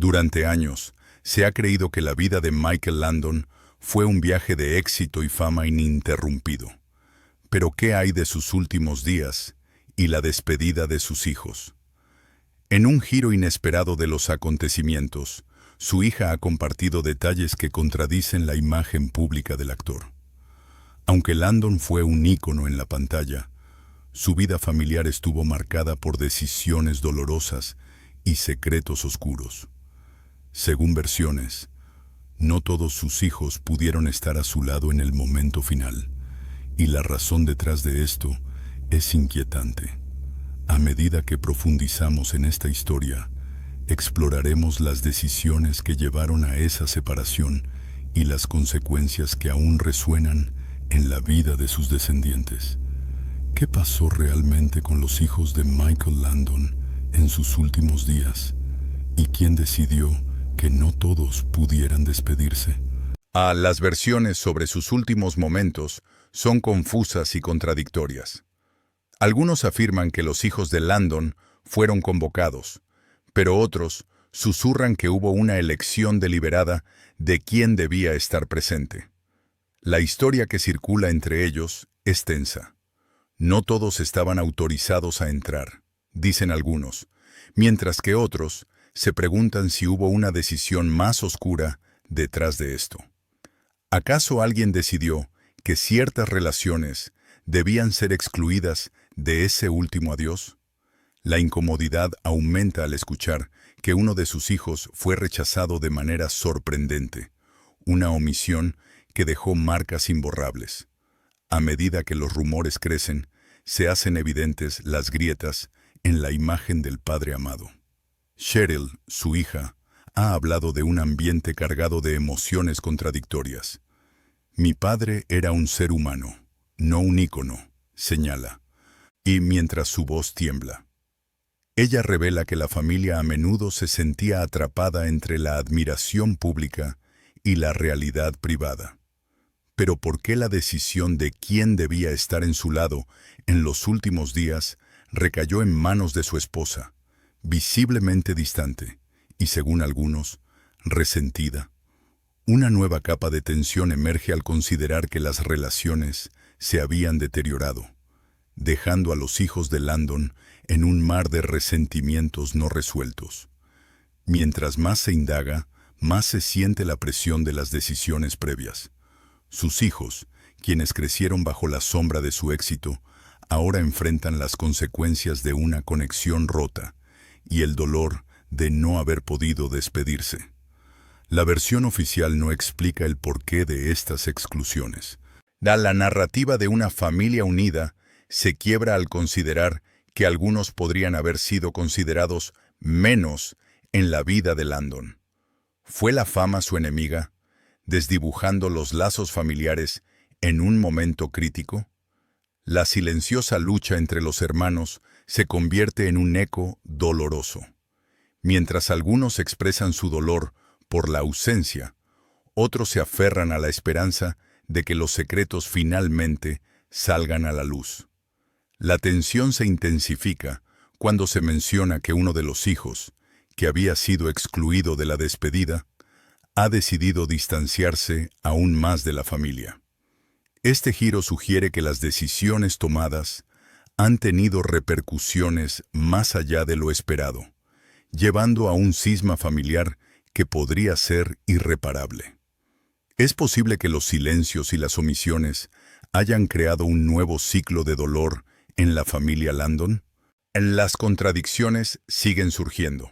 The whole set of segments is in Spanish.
Durante años, se ha creído que la vida de Michael Landon fue un viaje de éxito y fama ininterrumpido. Pero ¿qué hay de sus últimos días y la despedida de sus hijos? En un giro inesperado de los acontecimientos, su hija ha compartido detalles que contradicen la imagen pública del actor. Aunque Landon fue un ícono en la pantalla, su vida familiar estuvo marcada por decisiones dolorosas y secretos oscuros. Según versiones, no todos sus hijos pudieron estar a su lado en el momento final, y la razón detrás de esto es inquietante. A medida que profundizamos en esta historia, exploraremos las decisiones que llevaron a esa separación y las consecuencias que aún resuenan en la vida de sus descendientes. ¿Qué pasó realmente con los hijos de Michael Landon en sus últimos días? ¿Y quién decidió que no todos pudieran despedirse? Las versiones sobre sus últimos momentos son confusas y contradictorias. Algunos afirman que los hijos de Landon fueron convocados, pero otros susurran que hubo una elección deliberada de quién debía estar presente. La historia que circula entre ellos es tensa. No todos estaban autorizados a entrar, dicen algunos, mientras que otros se preguntan si hubo una decisión más oscura detrás de esto. ¿Acaso alguien decidió que ciertas relaciones debían ser excluidas de ese último adiós? La incomodidad aumenta al escuchar que uno de sus hijos fue rechazado de manera sorprendente, una omisión que dejó marcas imborrables. A medida que los rumores crecen, se hacen evidentes las grietas en la imagen del padre amado. Cheryl, su hija, ha hablado de un ambiente cargado de emociones contradictorias. Mi padre era un ser humano, no un ícono, señala, y mientras su voz tiembla. Ella revela que la familia a menudo se sentía atrapada entre la admiración pública y la realidad privada. Pero ¿por qué la decisión de quién debía estar en su lado en los últimos días recayó en manos de su esposa, visiblemente distante y, según algunos, resentida? Una nueva capa de tensión emerge al considerar que las relaciones se habían deteriorado, dejando a los hijos de Landon en un mar de resentimientos no resueltos. Mientras más se indaga, más se siente la presión de las decisiones previas. Sus hijos, quienes crecieron bajo la sombra de su éxito, ahora enfrentan las consecuencias de una conexión rota y el dolor de no haber podido despedirse. La versión oficial no explica el porqué de estas exclusiones. La narrativa de una familia unida se quiebra al considerar que algunos podrían haber sido considerados menos en la vida de Landon. ¿Fue la fama su enemiga, desdibujando los lazos familiares en un momento crítico? La silenciosa lucha entre los hermanos se convierte en un eco doloroso. Mientras algunos expresan su dolor por la ausencia, otros se aferran a la esperanza de que los secretos finalmente salgan a la luz. La tensión se intensifica cuando se menciona que uno de los hijos, que había sido excluido de la despedida, ha decidido distanciarse aún más de la familia. Este giro sugiere que las decisiones tomadas han tenido repercusiones más allá de lo esperado, llevando a un cisma familiar que podría ser irreparable. ¿Es posible que los silencios y las omisiones hayan creado un nuevo ciclo de dolor en la familia Landon? Las contradicciones siguen surgiendo.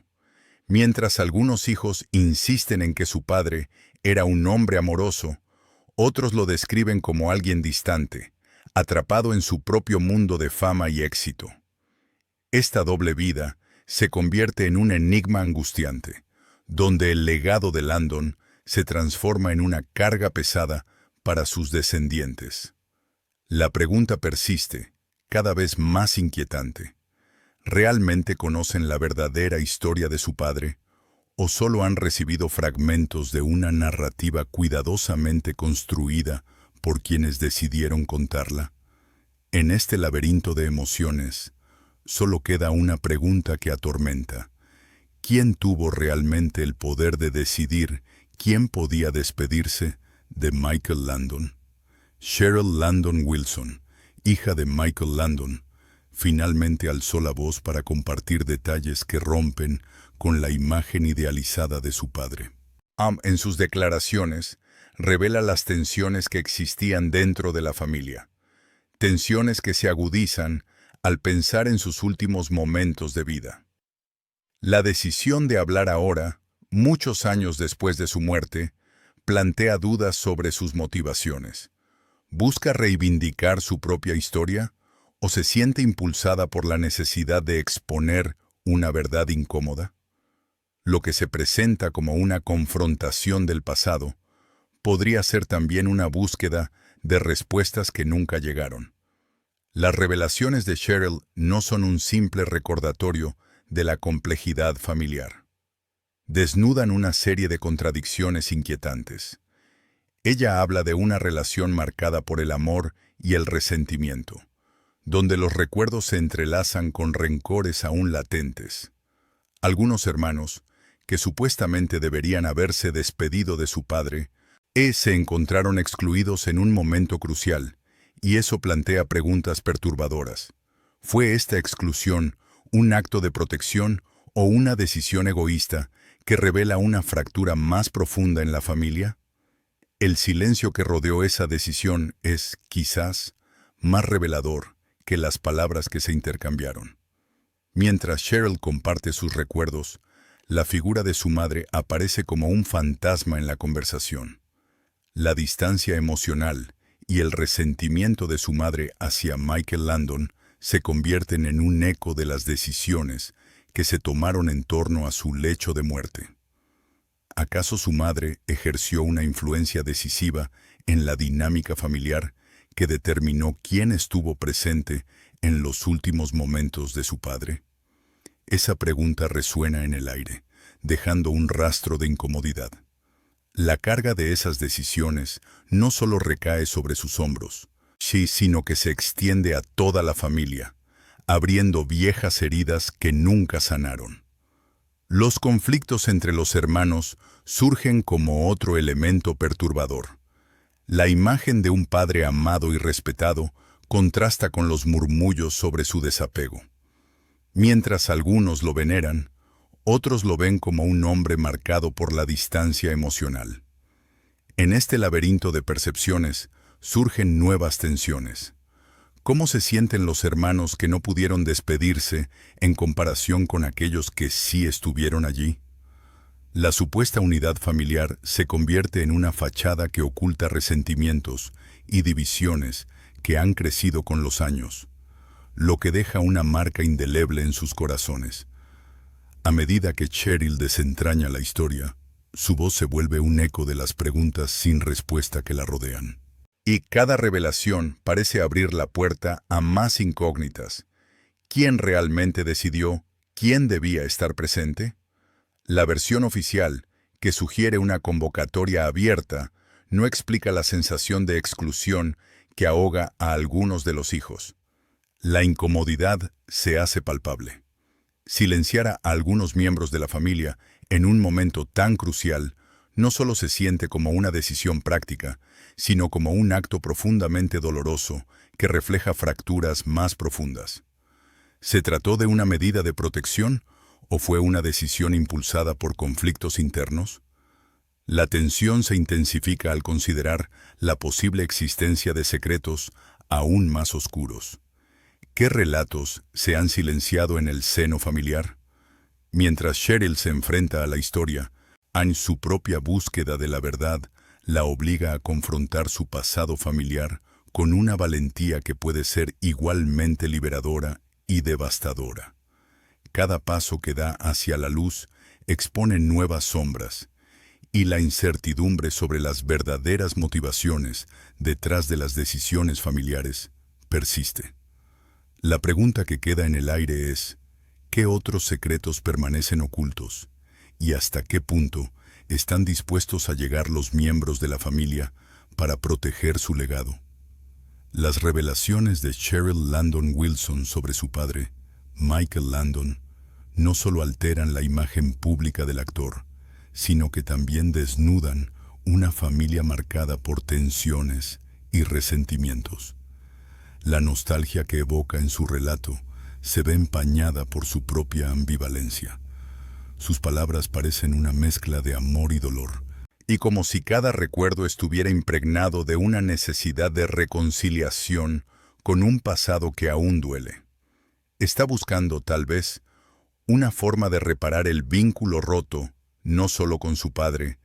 Mientras algunos hijos insisten en que su padre era un hombre amoroso, otros lo describen como alguien distante, atrapado en su propio mundo de fama y éxito. Esta doble vida se convierte en un enigma angustiante, donde el legado de Landon se transforma en una carga pesada para sus descendientes. La pregunta persiste, cada vez más inquietante. ¿Realmente conocen la verdadera historia de su padre? ¿O solo han recibido fragmentos de una narrativa cuidadosamente construida por quienes decidieron contarla? En este laberinto de emociones, solo queda una pregunta que atormenta. ¿Quién tuvo realmente el poder de decidir quién podía despedirse de Michael Landon? Cheryl Landon Wilson, hija de Michael Landon, finalmente alzó la voz para compartir detalles que rompen con la imagen idealizada de su padre. En sus declaraciones, revela las tensiones que existían dentro de la familia, tensiones que se agudizan al pensar en sus últimos momentos de vida. La decisión de hablar ahora, muchos años después de su muerte, plantea dudas sobre sus motivaciones. ¿Busca reivindicar su propia historia o se siente impulsada por la necesidad de exponer una verdad incómoda? Lo que se presenta como una confrontación del pasado podría ser también una búsqueda de respuestas que nunca llegaron. Las revelaciones de Cheryl no son un simple recordatorio de la complejidad familiar. Desnudan una serie de contradicciones inquietantes. Ella habla de una relación marcada por el amor y el resentimiento, donde los recuerdos se entrelazan con rencores aún latentes. Algunos hermanos, que supuestamente deberían haberse despedido de su padre, se encontraron excluidos en un momento crucial, y eso plantea preguntas perturbadoras. ¿Fue esta exclusión un acto de protección o una decisión egoísta que revela una fractura más profunda en la familia? El silencio que rodeó esa decisión es, quizás, más revelador que las palabras que se intercambiaron. Mientras Cheryl comparte sus recuerdos, la figura de su madre aparece como un fantasma en la conversación. La distancia emocional y el resentimiento de su madre hacia Michael Landon se convierten en un eco de las decisiones que se tomaron en torno a su lecho de muerte. ¿Acaso su madre ejerció una influencia decisiva en la dinámica familiar que determinó quién estuvo presente en los últimos momentos de su padre? Esa pregunta resuena en el aire, dejando un rastro de incomodidad. La carga de esas decisiones no solo recae sobre sus hombros, sino que se extiende a toda la familia, abriendo viejas heridas que nunca sanaron. Los conflictos entre los hermanos surgen como otro elemento perturbador. La imagen de un padre amado y respetado contrasta con los murmullos sobre su desapego. Mientras algunos lo veneran, otros lo ven como un hombre marcado por la distancia emocional. En este laberinto de percepciones surgen nuevas tensiones. ¿Cómo se sienten los hermanos que no pudieron despedirse en comparación con aquellos que sí estuvieron allí? La supuesta unidad familiar se convierte en una fachada que oculta resentimientos y divisiones que han crecido con los años, lo que deja una marca indeleble en sus corazones. A medida que Cheryl desentraña la historia, su voz se vuelve un eco de las preguntas sin respuesta que la rodean. Y cada revelación parece abrir la puerta a más incógnitas. ¿Quién realmente decidió quién debía estar presente? La versión oficial, que sugiere una convocatoria abierta, no explica la sensación de exclusión que ahoga a algunos de los hijos. La incomodidad se hace palpable. Silenciar a algunos miembros de la familia en un momento tan crucial no solo se siente como una decisión práctica, sino como un acto profundamente doloroso que refleja fracturas más profundas. ¿Se trató de una medida de protección o fue una decisión impulsada por conflictos internos? La tensión se intensifica al considerar la posible existencia de secretos aún más oscuros. ¿Qué relatos se han silenciado en el seno familiar? Mientras Cheryl se enfrenta a la historia, su propia búsqueda de la verdad la obliga a confrontar su pasado familiar con una valentía que puede ser igualmente liberadora y devastadora. Cada paso que da hacia la luz expone nuevas sombras, y la incertidumbre sobre las verdaderas motivaciones detrás de las decisiones familiares persiste. La pregunta que queda en el aire es, ¿qué otros secretos permanecen ocultos? ¿Y hasta qué punto están dispuestos a llegar los miembros de la familia para proteger su legado? Las revelaciones de Cheryl Landon Wilson sobre su padre, Michael Landon, no solo alteran la imagen pública del actor, sino que también desnudan una familia marcada por tensiones y resentimientos. La nostalgia que evoca en su relato se ve empañada por su propia ambivalencia. Sus palabras parecen una mezcla de amor y dolor, y como si cada recuerdo estuviera impregnado de una necesidad de reconciliación con un pasado que aún duele. Está buscando, tal vez, una forma de reparar el vínculo roto, no solo con su padre,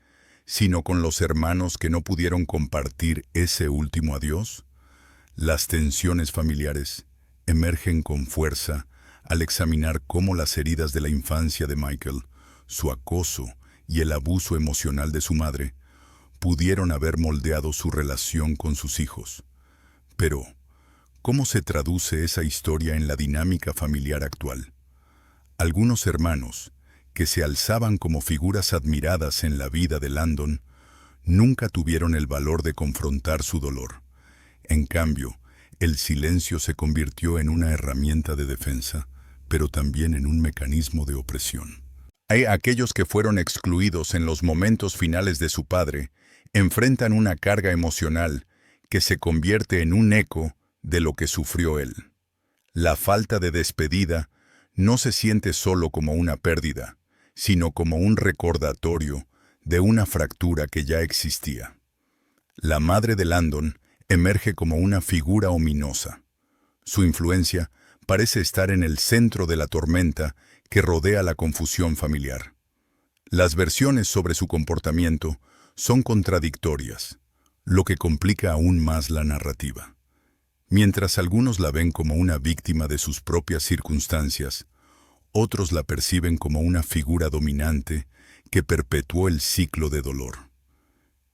sino con los hermanos que no pudieron compartir ese último adiós. Las tensiones familiares emergen con fuerza al examinar cómo las heridas de la infancia de Michael, su acoso y el abuso emocional de su madre, pudieron haber moldeado su relación con sus hijos. Pero, ¿cómo se traduce esa historia en la dinámica familiar actual? Algunos hermanos, que se alzaban como figuras admiradas en la vida de Landon, nunca tuvieron el valor de confrontar su dolor. En cambio, el silencio se convirtió en una herramienta de defensa, pero también en un mecanismo de opresión. Hay aquellos que fueron excluidos en los momentos finales de su padre, enfrentan una carga emocional que se convierte en un eco de lo que sufrió él. La falta de despedida no se siente solo como una pérdida, sino como un recordatorio de una fractura que ya existía. La madre de Landon emerge como una figura ominosa. Su influencia parece estar en el centro de la tormenta que rodea la confusión familiar. Las versiones sobre su comportamiento son contradictorias, lo que complica aún más la narrativa. Mientras algunos la ven como una víctima de sus propias circunstancias, otros la perciben como una figura dominante que perpetuó el ciclo de dolor.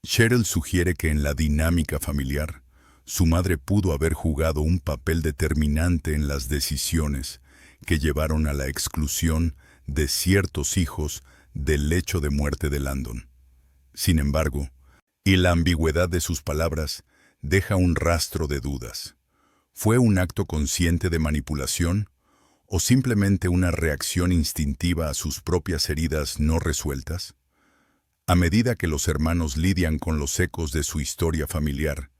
Cheryl sugiere que en la dinámica familiar, su madre pudo haber jugado un papel determinante en las decisiones que llevaron a la exclusión de ciertos hijos del lecho de muerte de Landon. Sin embargo, y la ambigüedad de sus palabras deja un rastro de dudas. ¿Fue un acto consciente de manipulación o simplemente una reacción instintiva a sus propias heridas no resueltas? A medida que los hermanos lidian con los ecos de su historia familiar,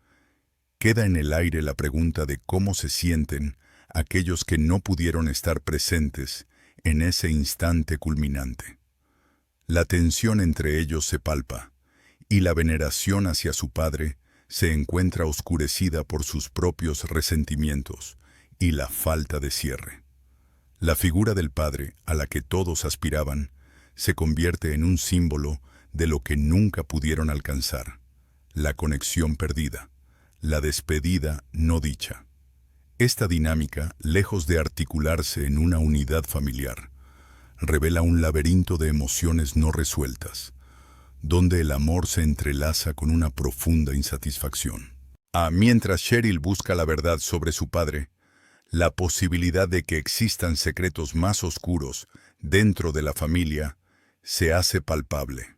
queda en el aire la pregunta de cómo se sienten aquellos que no pudieron estar presentes en ese instante culminante. La tensión entre ellos se palpa, y la veneración hacia su padre se encuentra oscurecida por sus propios resentimientos y la falta de cierre. La figura del padre, a la que todos aspiraban, se convierte en un símbolo de lo que nunca pudieron alcanzar: la conexión perdida, la despedida no dicha. Esta dinámica, lejos de articularse en una unidad familiar, revela un laberinto de emociones no resueltas, donde el amor se entrelaza con una profunda insatisfacción. Mientras Cheryl busca la verdad sobre su padre, la posibilidad de que existan secretos más oscuros dentro de la familia se hace palpable.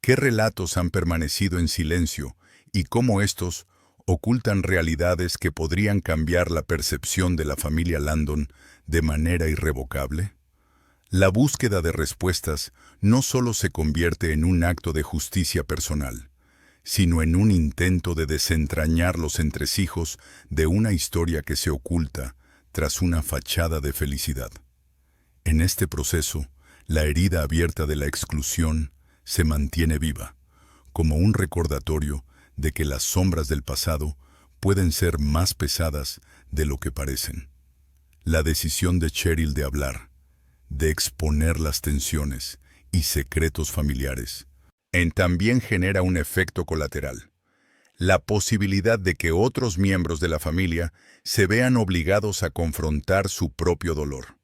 ¿Qué relatos han permanecido en silencio y cómo estos ocultan realidades que podrían cambiar la percepción de la familia Landon de manera irrevocable? La búsqueda de respuestas no solo se convierte en un acto de justicia personal, sino en un intento de desentrañar los entresijos de una historia que se oculta tras una fachada de felicidad. En este proceso, la herida abierta de la exclusión se mantiene viva, como un recordatorio de que las sombras del pasado pueden ser más pesadas de lo que parecen. La decisión de Cheryl de hablar, de exponer las tensiones y secretos familiares, también genera un efecto colateral: la posibilidad de que otros miembros de la familia se vean obligados a confrontar su propio dolor.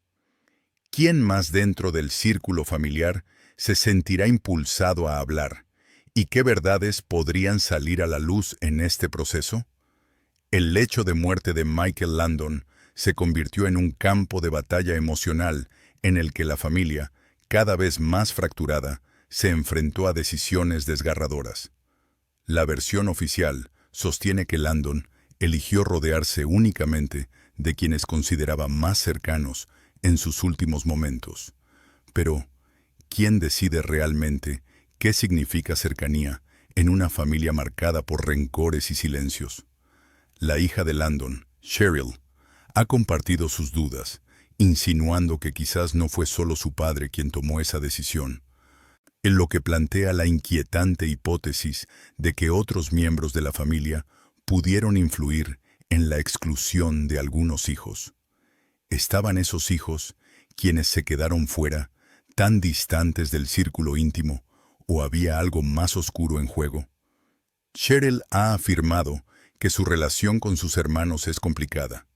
¿Quién más dentro del círculo familiar se sentirá impulsado a hablar? ¿Y qué verdades podrían salir a la luz en este proceso? El lecho de muerte de Michael Landon se convirtió en un campo de batalla emocional en el que la familia, cada vez más fracturada, se enfrentó a decisiones desgarradoras. La versión oficial sostiene que Landon eligió rodearse únicamente de quienes consideraba más cercanos en sus últimos momentos. Pero, ¿quién decide realmente qué significa cercanía en una familia marcada por rencores y silencios? La hija de Landon, Cheryl, ha compartido sus dudas, insinuando que quizás no fue solo su padre quien tomó esa decisión, en lo que plantea la inquietante hipótesis de que otros miembros de la familia pudieron influir en la exclusión de algunos hijos. ¿Estaban esos hijos, quienes se quedaron fuera, tan distantes del círculo íntimo, o había algo más oscuro en juego? Cheryl ha afirmado que su relación con sus hermanos es complicada,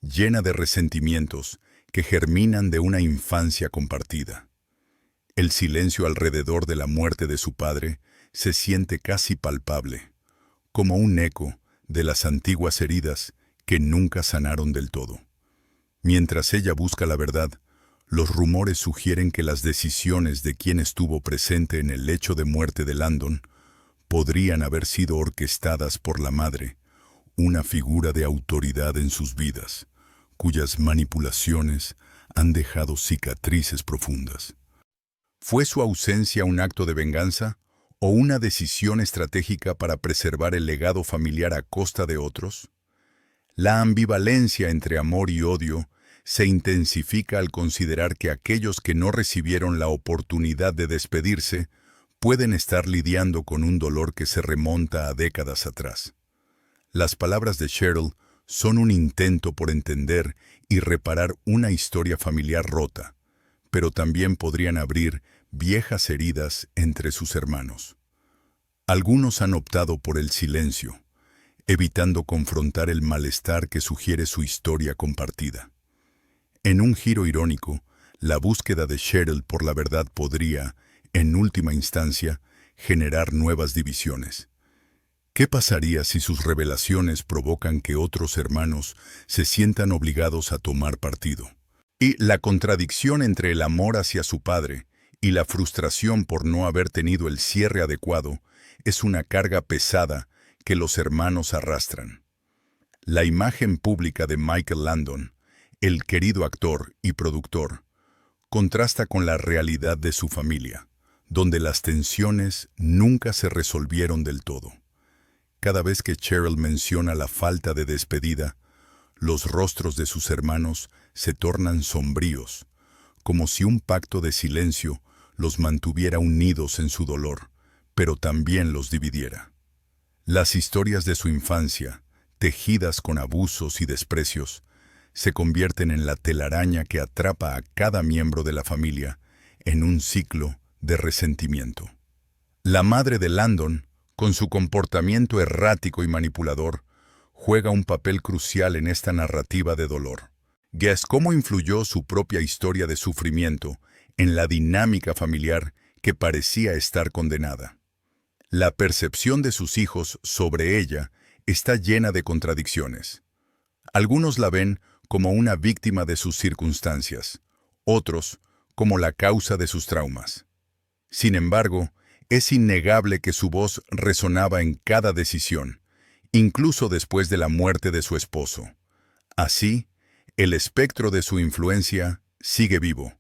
llena de resentimientos que germinan de una infancia compartida. El silencio alrededor de la muerte de su padre se siente casi palpable, como un eco de las antiguas heridas que nunca sanaron del todo. Mientras ella busca la verdad, los rumores sugieren que las decisiones de quien estuvo presente en el lecho de muerte de Landon podrían haber sido orquestadas por la madre, una figura de autoridad en sus vidas, cuyas manipulaciones han dejado cicatrices profundas. ¿Fue su ausencia un acto de venganza o una decisión estratégica para preservar el legado familiar a costa de otros? La ambivalencia entre amor y odio se intensifica al considerar que aquellos que no recibieron la oportunidad de despedirse pueden estar lidiando con un dolor que se remonta a décadas atrás. Las palabras de Cheryl son un intento por entender y reparar una historia familiar rota, pero también podrían abrir viejas heridas entre sus hermanos. Algunos han optado por el silencio, evitando confrontar el malestar que sugiere su historia compartida. En un giro irónico, la búsqueda de Cheryl por la verdad podría, en última instancia, generar nuevas divisiones. ¿Qué pasaría si sus revelaciones provocan que otros hermanos se sientan obligados a tomar partido? Y la contradicción entre el amor hacia su padre y la frustración por no haber tenido el cierre adecuado es una carga pesada que los hermanos arrastran. La imagen pública de Michael Landon, el querido actor y productor, contrasta con la realidad de su familia, donde las tensiones nunca se resolvieron del todo. Cada vez que Cheryl menciona la falta de despedida, los rostros de sus hermanos se tornan sombríos, como si un pacto de silencio los mantuviera unidos en su dolor, pero también los dividiera. Las historias de su infancia, tejidas con abusos y desprecios, se convierten en la telaraña que atrapa a cada miembro de la familia en un ciclo de resentimiento. La madre de Landon, con su comportamiento errático y manipulador, juega un papel crucial en esta narrativa de dolor. Guess cómo influyó su propia historia de sufrimiento en la dinámica familiar que parecía estar condenada. La percepción de sus hijos sobre ella está llena de contradicciones. Algunos la ven como una víctima de sus circunstancias, otros como la causa de sus traumas. Sin embargo, es innegable que su voz resonaba en cada decisión, incluso después de la muerte de su esposo. Así, el espectro de su influencia sigue vivo,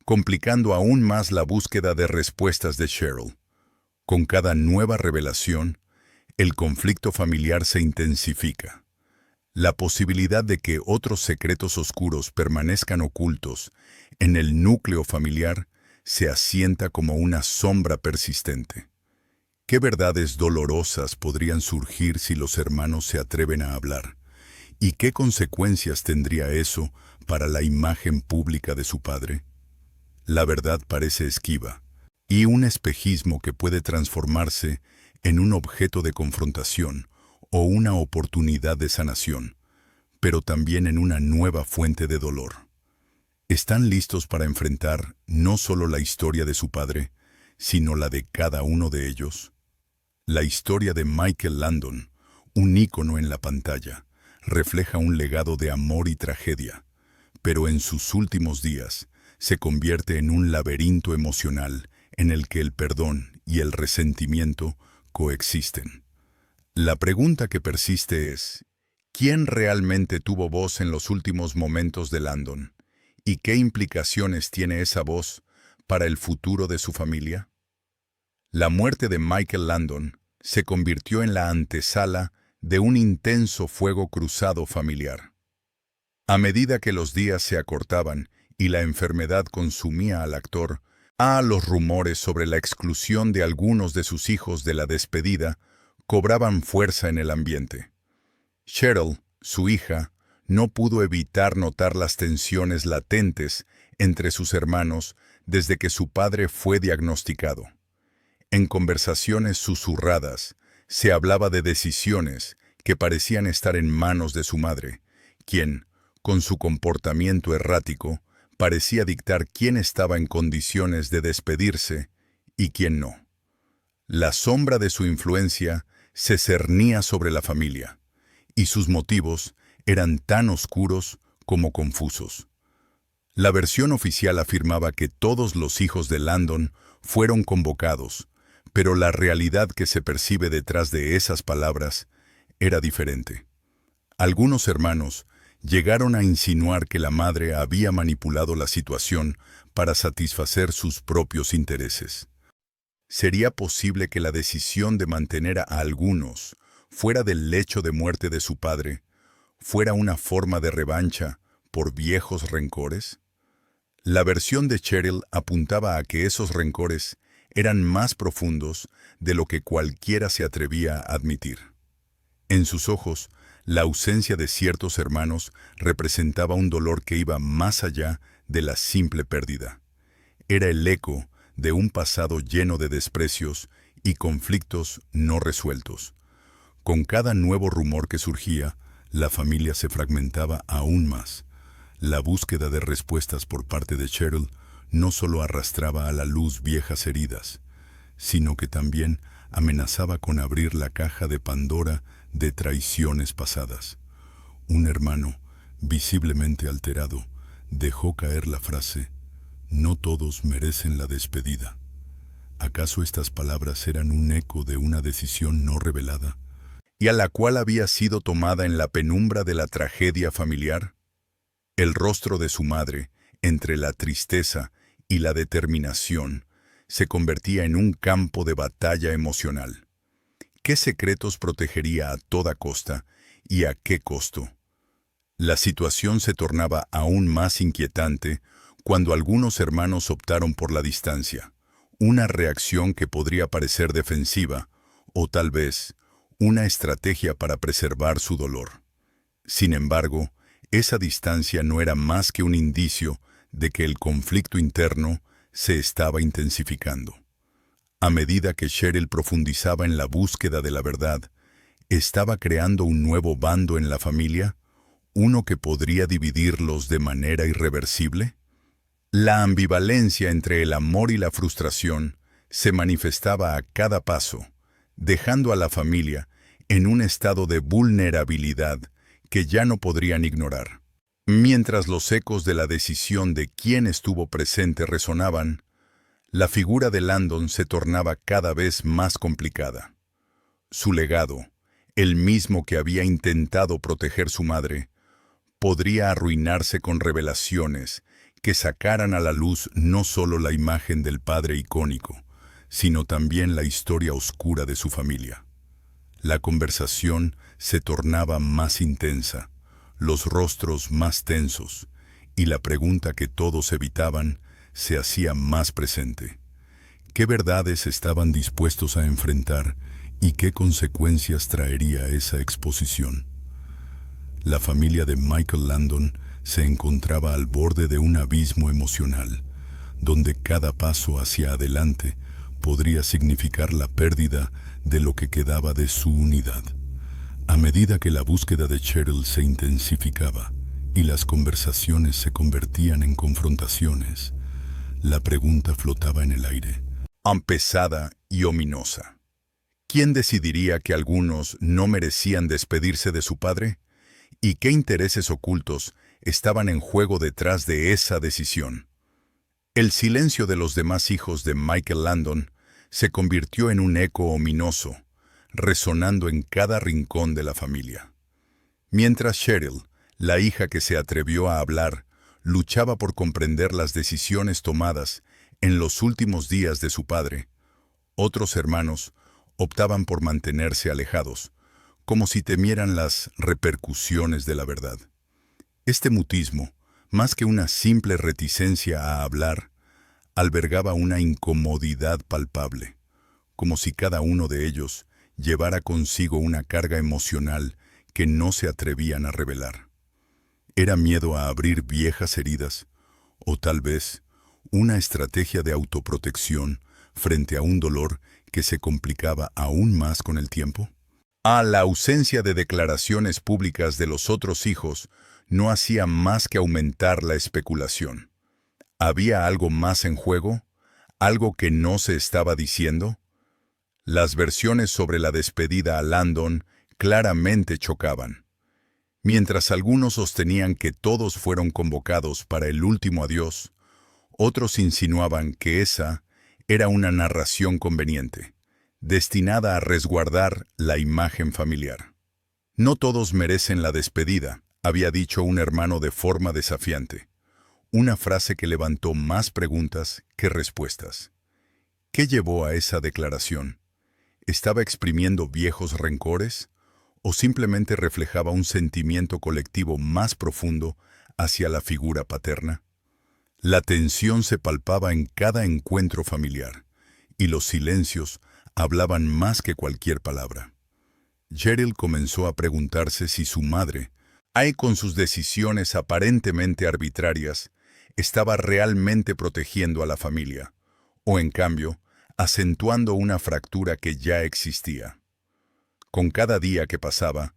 complicando aún más la búsqueda de respuestas de Cheryl. Con cada nueva revelación, el conflicto familiar se intensifica. La posibilidad de que otros secretos oscuros permanezcan ocultos en el núcleo familiar se asienta como una sombra persistente. ¿Qué verdades dolorosas podrían surgir si los hermanos se atreven a hablar? ¿Y qué consecuencias tendría eso para la imagen pública de su padre? La verdad parece esquiva, y un espejismo que puede transformarse en un objeto de confrontación o una oportunidad de sanación, pero también en una nueva fuente de dolor. ¿Están listos para enfrentar no solo la historia de su padre, sino la de cada uno de ellos? La historia de Michael Landon, un ícono en la pantalla, refleja un legado de amor y tragedia, pero en sus últimos días se convierte en un laberinto emocional en el que el perdón y el resentimiento coexisten. La pregunta que persiste es, ¿quién realmente tuvo voz en los últimos momentos de Landon? ¿Y qué implicaciones tiene esa voz para el futuro de su familia? La muerte de Michael Landon se convirtió en la antesala de un intenso fuego cruzado familiar. A medida que los días se acortaban y la enfermedad consumía al actor, los rumores sobre la exclusión de algunos de sus hijos de la despedida cobraban fuerza en el ambiente. Cheryl, su hija, no pudo evitar notar las tensiones latentes entre sus hermanos desde que su padre fue diagnosticado. En conversaciones susurradas, se hablaba de decisiones que parecían estar en manos de su madre, quien, con su comportamiento errático, parecía dictar quién estaba en condiciones de despedirse y quién no. La sombra de su influencia se cernía sobre la familia, y sus motivos eran tan oscuros como confusos. La versión oficial afirmaba que todos los hijos de Landon fueron convocados, pero la realidad que se percibe detrás de esas palabras era diferente. Algunos hermanos llegaron a insinuar que la madre había manipulado la situación para satisfacer sus propios intereses. ¿Sería posible que la decisión de mantener a algunos fuera del lecho de muerte de su padre fuera una forma de revancha por viejos rencores? La versión de Cheryl apuntaba a que esos rencores eran más profundos de lo que cualquiera se atrevía a admitir. En sus ojos, la ausencia de ciertos hermanos representaba un dolor que iba más allá de la simple pérdida. Era el eco de un pasado lleno de desprecios y conflictos no resueltos. Con cada nuevo rumor que surgía, la familia se fragmentaba aún más. La búsqueda de respuestas por parte de Cheryl no solo arrastraba a la luz viejas heridas, sino que también amenazaba con abrir la caja de Pandora de traiciones pasadas. Un hermano, visiblemente alterado, dejó caer la frase: «No todos merecen la despedida». ¿Acaso estas palabras eran un eco de una decisión no revelada, y a la cual había sido tomada en la penumbra de la tragedia familiar? El rostro de su madre, entre la tristeza y la determinación, se convertía en un campo de batalla emocional. ¿Qué secretos protegería a toda costa y a qué costo? La situación se tornaba aún más inquietante cuando algunos hermanos optaron por la distancia, una reacción que podría parecer defensiva o tal vez una estrategia para preservar su dolor. Sin embargo, esa distancia no era más que un indicio de que el conflicto interno se estaba intensificando. A medida que Cheryl profundizaba en la búsqueda de la verdad, estaba creando un nuevo bando en la familia, uno que podría dividirlos de manera irreversible. La ambivalencia entre el amor y la frustración se manifestaba a cada paso, dejando a la familia en un estado de vulnerabilidad que ya no podrían ignorar. Mientras los ecos de la decisión de quién estuvo presente resonaban, la figura de Landon se tornaba cada vez más complicada. Su legado, el mismo que había intentado proteger su madre, podría arruinarse con revelaciones que sacaran a la luz no solo la imagen del padre icónico, sino también la historia oscura de su familia. La conversación se tornaba más intensa, los rostros más tensos, y la pregunta que todos evitaban se hacía más presente. ¿Qué verdades estaban dispuestos a enfrentar y qué consecuencias traería esa exposición? La familia de Michael Landon se encontraba al borde de un abismo emocional, donde cada paso hacia adelante podría significar la pérdida de lo que quedaba de su unidad. A medida que la búsqueda de Cheryl se intensificaba y las conversaciones se convertían en confrontaciones, la pregunta flotaba en el aire, pesada y ominosa. ¿Quién decidiría que algunos no merecían despedirse de su padre? ¿Y qué intereses ocultos estaban en juego detrás de esa decisión? El silencio de los demás hijos de Michael Landon se convirtió en un eco ominoso, resonando en cada rincón de la familia. Mientras Cheryl, la hija que se atrevió a hablar, luchaba por comprender las decisiones tomadas en los últimos días de su padre. Otros hermanos optaban por mantenerse alejados, como si temieran las repercusiones de la verdad. Este mutismo, más que una simple reticencia a hablar, albergaba una incomodidad palpable, como si cada uno de ellos llevara consigo una carga emocional que no se atrevían a revelar. Era miedo a abrir viejas heridas, o tal vez una estrategia de autoprotección frente a un dolor que se complicaba aún más con el tiempo. La ausencia de declaraciones públicas de los otros hijos no hacía más que aumentar la especulación. ¿Había algo más en juego? ¿Algo que no se estaba diciendo? Las versiones sobre la despedida a Landon claramente chocaban. Mientras algunos sostenían que todos fueron convocados para el último adiós, otros insinuaban que esa era una narración conveniente, destinada a resguardar la imagen familiar. No todos merecen la despedida, había dicho un hermano de forma desafiante. Una frase que levantó más preguntas que respuestas. ¿Qué llevó a esa declaración? ¿Estaba exprimiendo viejos rencores? ¿O simplemente reflejaba un sentimiento colectivo más profundo hacia la figura paterna? La tensión se palpaba en cada encuentro familiar, y los silencios hablaban más que cualquier palabra. Cheryl comenzó a preguntarse si su madre, con sus decisiones aparentemente arbitrarias, estaba realmente protegiendo a la familia, o en cambio, acentuando una fractura que ya existía. Con cada día que pasaba,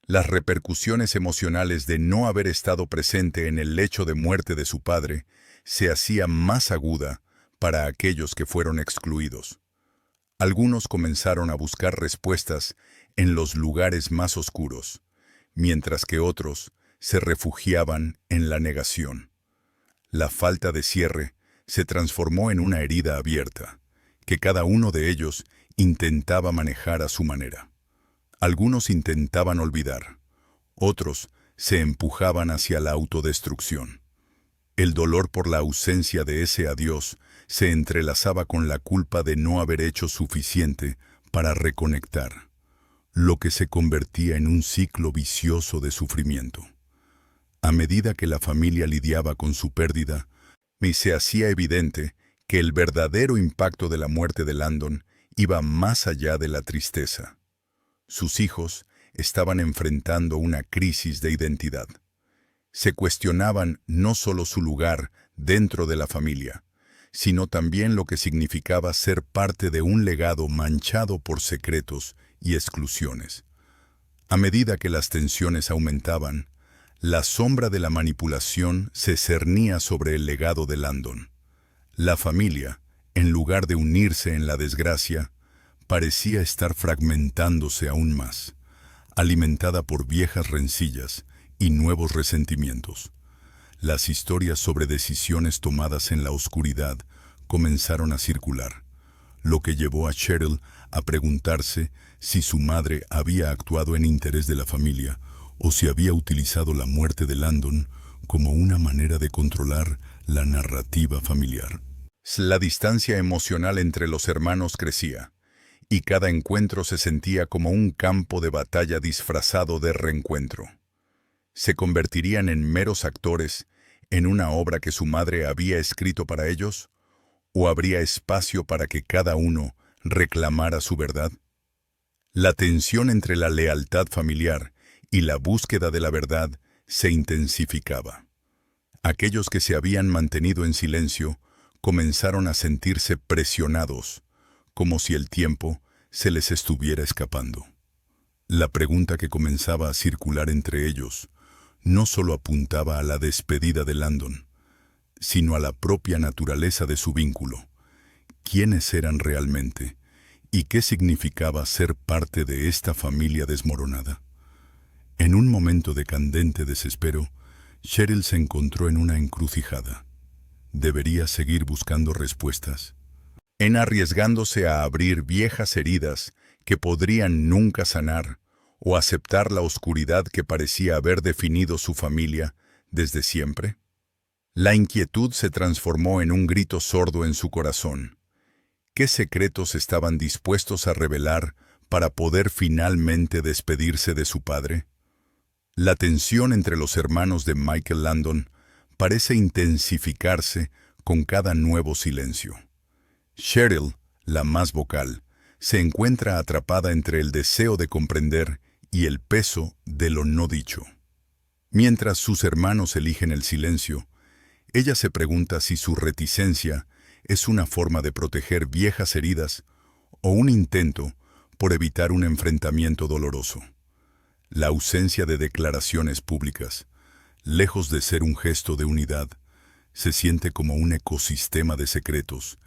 las repercusiones emocionales de no haber estado presente en el lecho de muerte de su padre se hacían más aguda para aquellos que fueron excluidos. Algunos comenzaron a buscar respuestas en los lugares más oscuros, mientras que otros se refugiaban en la negación. La falta de cierre se transformó en una herida abierta, que cada uno de ellos intentaba manejar a su manera. Algunos intentaban olvidar, otros se empujaban hacia la autodestrucción. El dolor por la ausencia de ese adiós se entrelazaba con la culpa de no haber hecho suficiente para reconectar, lo que se convertía en un ciclo vicioso de sufrimiento. A medida que la familia lidiaba con su pérdida, se hacía evidente que el verdadero impacto de la muerte de Landon iba más allá de la tristeza. Sus hijos estaban enfrentando una crisis de identidad. Se cuestionaban no solo su lugar dentro de la familia, sino también lo que significaba ser parte de un legado manchado por secretos y exclusiones. A medida que las tensiones aumentaban, la sombra de la manipulación se cernía sobre el legado de Landon. La familia, en lugar de unirse en la desgracia, parecía estar fragmentándose aún más, alimentada por viejas rencillas y nuevos resentimientos. Las historias sobre decisiones tomadas en la oscuridad comenzaron a circular, lo que llevó a Cheryl a preguntarse si su madre había actuado en interés de la familia o si había utilizado la muerte de Landon como una manera de controlar la narrativa familiar. La distancia emocional entre los hermanos crecía, y cada encuentro se sentía como un campo de batalla disfrazado de reencuentro. ¿Se convertirían en meros actores en una obra que su madre había escrito para ellos? ¿O habría espacio para que cada uno reclamara su verdad? La tensión entre la lealtad familiar y la búsqueda de la verdad se intensificaba. Aquellos que se habían mantenido en silencio comenzaron a sentirse presionados, como si el tiempo se les estuviera escapando. La pregunta que comenzaba a circular entre ellos no solo apuntaba a la despedida de Landon, sino a la propia naturaleza de su vínculo. ¿Quiénes eran realmente? ¿Y qué significaba ser parte de esta familia desmoronada? En un momento de candente desespero, Cheryl se encontró en una encrucijada. ¿Debería seguir buscando respuestas? En arriesgándose a abrir viejas heridas que podrían nunca sanar, o aceptar la oscuridad que parecía haber definido su familia desde siempre. La inquietud se transformó en un grito sordo en su corazón. ¿Qué secretos estaban dispuestos a revelar para poder finalmente despedirse de su padre? La tensión entre los hermanos de Michael Landon parece intensificarse con cada nuevo silencio. Cheryl, la más vocal, se encuentra atrapada entre el deseo de comprender y el peso de lo no dicho. Mientras sus hermanos eligen el silencio, ella se pregunta si su reticencia es una forma de proteger viejas heridas o un intento por evitar un enfrentamiento doloroso. La ausencia de declaraciones públicas, lejos de ser un gesto de unidad, se siente como un ecosistema de secretos